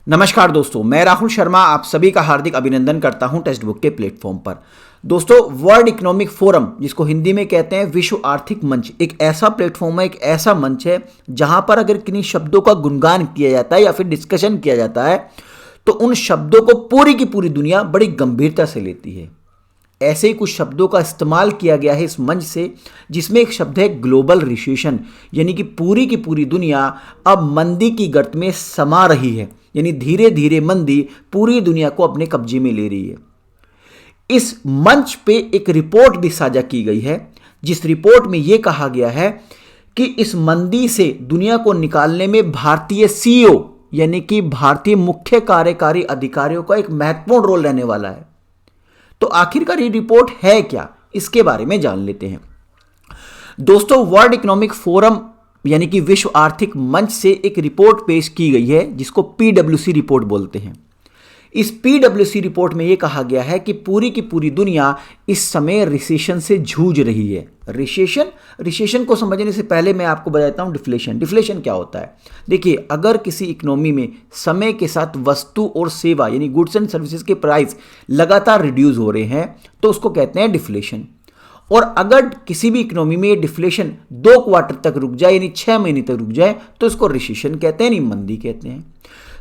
नमस्कार दोस्तों, मैं राहुल शर्मा आप सभी का हार्दिक अभिनंदन करता हूं टेक्स्ट बुक के प्लेटफॉर्म पर। दोस्तों, वर्ल्ड इकोनॉमिक फोरम जिसको हिंदी में कहते हैं विश्व आर्थिक मंच, एक ऐसा प्लेटफॉर्म है, एक ऐसा मंच है जहां पर अगर किन्हीं शब्दों का गुणगान किया जाता है या फिर डिस्कशन किया जाता है तो उन शब्दों को पूरी की पूरी दुनिया बड़ी गंभीरता से लेती है। ऐसे ही कुछ शब्दों का इस्तेमाल किया गया है इस मंच से, जिसमें एक शब्द है ग्लोबल रिसेशन, यानी कि पूरी की पूरी दुनिया अब मंदी की गर्त में समा रही है, यानी धीरे धीरे मंदी पूरी दुनिया को अपने कब्जे में ले रही है। इस मंच पे एक रिपोर्ट भी साझा की गई है, जिस रिपोर्ट में यह कहा गया है कि इस मंदी से दुनिया को निकालने में भारतीय सीईओ यानी कि भारतीय मुख्य कार्यकारी अधिकारियों का एक महत्वपूर्ण रोल रहने वाला है। तो आखिरकार ये रिपोर्ट है क्या, इसके बारे में जान लेते हैं। दोस्तों, वर्ल्ड इकोनॉमिक फोरम यानी कि विश्व आर्थिक मंच से एक रिपोर्ट पेश की गई है जिसको पीडब्ल्यूसी रिपोर्ट बोलते हैं। इस पीडब्ल्यूसी रिपोर्ट में यह कहा गया है कि पूरी की पूरी दुनिया इस समय रिसेशन से जूझ रही है। रिसेशन को समझने से पहले मैं आपको बताता हूं डिफ्लेशन क्या होता है। देखिए, अगर किसी इकोनॉमी में समय के साथ वस्तु और सेवा यानी गुड्स एंड सर्विसेज के प्राइस लगातार रिड्यूस हो रहे हैं तो उसको कहते हैं डिफ्लेशन। और अगर किसी भी इकोनॉमी में ये डिफ्लेशन 2 क्वार्टर तक रुक जाए यानी 6 महीने तक रुक जाए तो इसको रिसेशन कहते हैं, नहीं मंदी कहते हैं।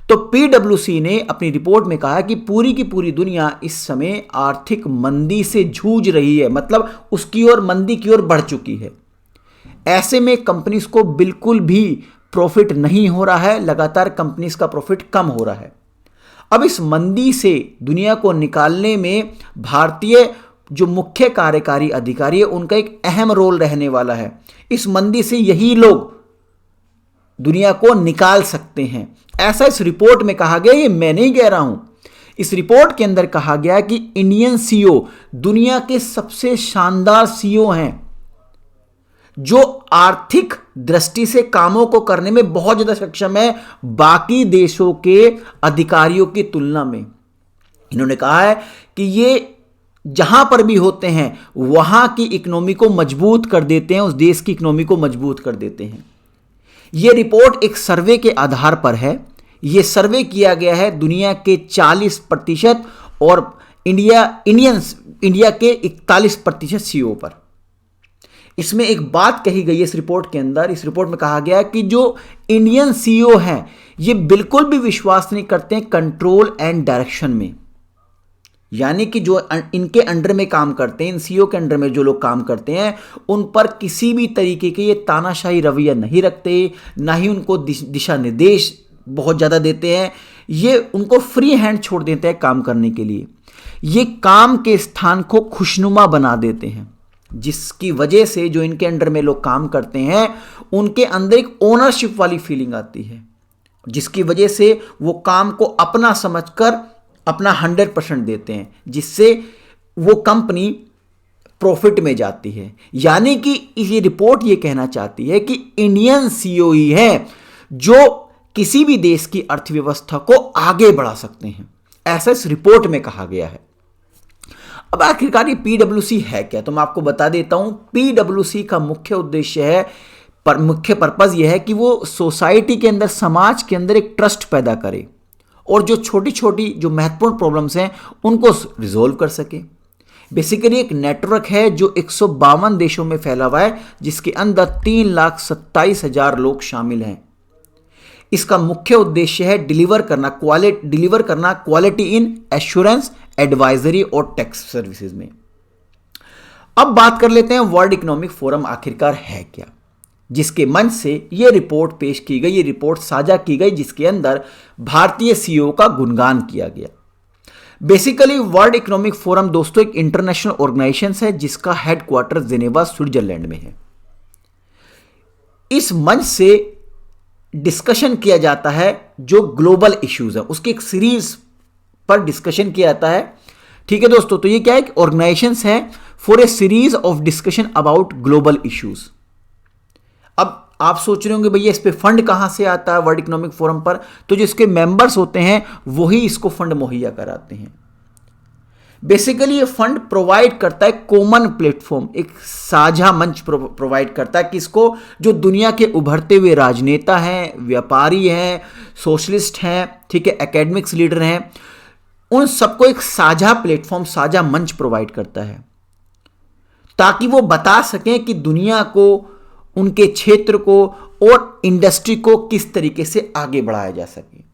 तो पीडब्ल्यूसी ने अपनी रिपोर्ट में कहा कि पूरी की पूरी दुनिया इस समय आर्थिक मंदी से जूझ रही है, मतलब उसकी ओर मंदी की ओर बढ़ चुकी है। ऐसे में कंपनीज को बिल्कुल भी प्रॉफिट नहीं हो रहा है, लगातार कंपनीज का प्रॉफिट कम हो रहा है। अब इस मंदी से दुनिया को निकालने में भारतीय जो मुख्य कार्यकारी अधिकारी है उनका एक अहम रोल रहने वाला है। इस मंदी से यही लोग दुनिया को निकाल सकते हैं, ऐसा इस रिपोर्ट में कहा गया। ये मैं नहीं कह रहा हूं, इस रिपोर्ट के अंदर कहा गया कि इंडियन सीईओ दुनिया के सबसे शानदार सीईओ हैं जो आर्थिक दृष्टि से कामों को करने में बहुत ज्यादा सक्षम है बाकी देशों के अधिकारियों की तुलना में। इन्होंने कहा है कि ये जहां पर भी होते हैं वहां की इकोनॉमी को मजबूत कर देते हैं, उस देश की इकोनॉमी को मजबूत कर देते हैं। यह रिपोर्ट एक सर्वे के आधार पर है। यह सर्वे किया गया है दुनिया के 40% और इंडिया के 41% सीईओ पर। इसमें एक बात कही गई है इस रिपोर्ट के अंदर, इस रिपोर्ट में कहा गया है कि जो इंडियन सीईओ हैं ये बिल्कुल भी विश्वास नहीं करते हैं कंट्रोल एंड डायरेक्शन में, यानी कि जो इनके अंडर में काम करते हैं, इन सीईओ के अंडर में जो लोग काम करते हैं उन पर किसी भी तरीके के ये तानाशाही रवैया नहीं रखते, ना ही उनको दिशा निर्देश बहुत ज़्यादा देते हैं। ये उनको फ्री हैंड छोड़ देते हैं काम करने के लिए। ये काम के स्थान को खुशनुमा बना देते हैं, जिसकी वजह से जो इनके अंडर में लोग काम करते हैं उनके अंदर एक ओनरशिप वाली फीलिंग आती है, जिसकी वजह से वो काम को अपना समझकर अपना 100% देते हैं, जिससे वो कंपनी प्रॉफिट में जाती है। यानी कि ये रिपोर्ट ये कहना चाहती है कि इंडियन सीईओ ही है जो किसी भी देश की अर्थव्यवस्था को आगे बढ़ा सकते हैं, ऐसा इस रिपोर्ट में कहा गया है। अब आखिरकार ये पीडब्ल्यूसी है क्या, तो मैं आपको बता देता हूं। पीडब्ल्यूसी का मुख्य उद्देश्य है, मुख्य पर्पज यह है कि वो सोसाइटी के अंदर, समाज के अंदर एक ट्रस्ट पैदा करे और जो छोटी छोटी जो महत्वपूर्ण प्रॉब्लम्स हैं उनको रिजोल्व कर सके। बेसिकली एक नेटवर्क है जो 152 देशों में फैला हुआ है, जिसके अंदर 3,27,000 लोग शामिल हैं। इसका मुख्य उद्देश्य है डिलीवर करना क्वालिटी इन एश्योरेंस, एडवाइजरी और टैक्स सर्विसेज में। अब बात कर लेते हैं वर्ल्ड इकोनॉमिक फोरम आखिरकार है क्या, जिसके मंच से यह रिपोर्ट पेश की गई, ये रिपोर्ट साझा की गई, जिसके अंदर भारतीय सीईओ का गुणगान किया गया। बेसिकली वर्ल्ड इकोनॉमिक फोरम दोस्तों एक इंटरनेशनल ऑर्गेनाइजेशन है जिसका हेडक्वार्टर जिनेवा, स्विट्जरलैंड में है। इस मंच से डिस्कशन किया जाता है जो ग्लोबल इश्यूज है, उसकी एक सीरीज पर डिस्कशन किया जाता है। ठीक है दोस्तों, तो ये क्या है, ऑर्गेनाइजेशन है for a series of discussion about global issues. अब आप सोच रहे होंगे भैया इस पे फंड कहां से आता है वर्ल्ड इकोनॉमिक फोरम पर, तो जो इसके मेंबर्स होते हैं वही इसको फंड मुहैया कराते हैं। बेसिकली ये फंड प्रोवाइड करता है कॉमन प्लेटफॉर्म, एक साझा मंच प्रोवाइड करता है किसको, जो दुनिया के उभरते हुए राजनेता हैं, व्यापारी हैं, सोशलिस्ट हैं, ठीक है, एकेडमिक्स लीडर हैं, उन सबको एक साझा प्लेटफॉर्म, साझा मंच प्रोवाइड करता है ताकि वो बता सकें कि दुनिया को, उनके क्षेत्र को और इंडस्ट्री को किस तरीके से आगे बढ़ाया जा सके।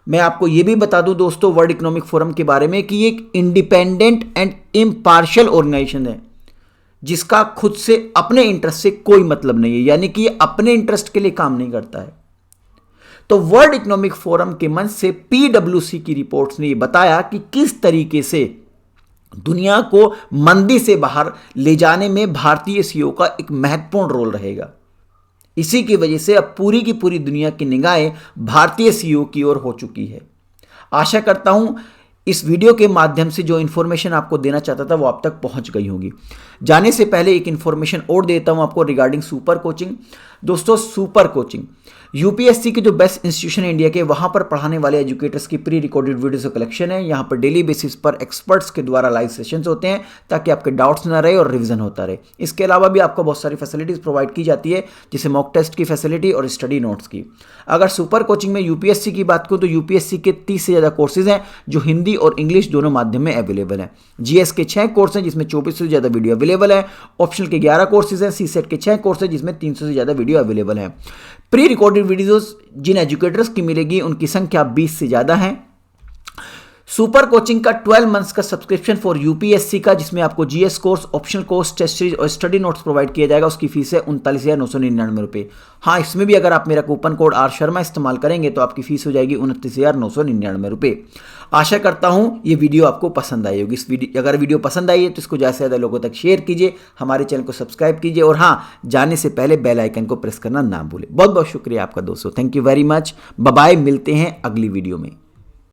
मैं आपको यह भी बता दूं दोस्तों वर्ल्ड इकोनॉमिक फोरम के बारे में कि ये एक इंडिपेंडेंट एंड इम्पार्शियल ऑर्गेनाइजेशन है जिसका खुद से अपने इंटरेस्ट से कोई मतलब नहीं है, यानी कि ये अपने इंटरेस्ट के लिए काम नहीं करता है। तो वर्ल्ड इकोनॉमिक फोरम के मंच से पीडब्ल्यूसी की रिपोर्ट्स ने यह बताया कि किस तरीके से दुनिया को मंदी से बाहर ले जाने में भारतीय सीईओ का एक महत्वपूर्ण रोल रहेगा। इसी की वजह से अब पूरी की पूरी दुनिया की निगाहें भारतीय सीईओ की ओर हो चुकी है। आशा करता हूं इस वीडियो के माध्यम से जो इन्फॉर्मेशन आपको देना चाहता था वो आप तक पहुंच गई होगी। जाने से पहले एक इन्फॉर्मेशन और देता हूं आपको रिगार्डिंग सुपर कोचिंग। दोस्तों सुपर कोचिंग यूपीएससी के जो बेस्ट इंस्टीट्यूशन इंडिया के, वहां पर पढ़ाने वाले एजुकेटर्स की प्री रिकॉर्डेड वीडियोस कलेक्शन है। यहां पर डेली बेसिस पर एक्सपर्ट्स के द्वारा लाइव सेशंस होते हैं ताकि आपके डाउट्स ना रहे और रिवीजन होता रहे। इसके अलावा भी आपको बहुत सारी फैसिलिटीज प्रोवाइड की जाती है, जैसे मॉक टेस्ट की फैसिलिटी और स्टडी नोट्स की। अगर सुपर कोचिंग में यूपीएससी की बात करूं तो यूपीएससी के 30 से ज़्यादा कोर्सेज हैं जो हिंदी और इंग्लिश दोनों माध्यम में अवेलेबल हैं। जीएस के 6 कोर्स हैं जिसमें 24 से ज़्यादा वीडियो अवेलेबल है। ऑप्शनल के 11 कोर्सेज हैं। सीसेट के 6 कोर्स हैं जिसमें 300 से ज़्यादा वीडियो अवेलेबल है। प्री रिकॉर्डेड वीडियोस जिन एजुकेटर्स की मिलेगी उनकी संख्या 20 से ज़्यादा है। सुपर कोचिंग का 12 मंथ्स का सब्सक्रिप्शन फॉर यूपीएससी का, जिसमें आपको GS course, optional course, test series और स्टडी नोट्स प्रोवाइड किया जाएगा, उसकी फीस है 39,999 रुपये। हाँ, इसमें भी अगर आप मेरा कूपन कोड आर शर्मा इस्तेमाल करेंगे तो आपकी फीस हो जाएगी 29,999 रुपये। आशा करता हूं ये वीडियो आपको पसंद आई होगी। अगर वीडियो पसंद आई है तो इसको ज़्यादा से ज़्यादा लोगों तक शेयर कीजिए, हमारे चैनल को सब्सक्राइब कीजिए और हाँ, जाने से पहले बेल आइकन को प्रेस करना ना भूलें। बहुत बहुत शुक्रिया आपका दोस्तों, thank you very much. Bye bye, मिलते हैं अगली वीडियो में।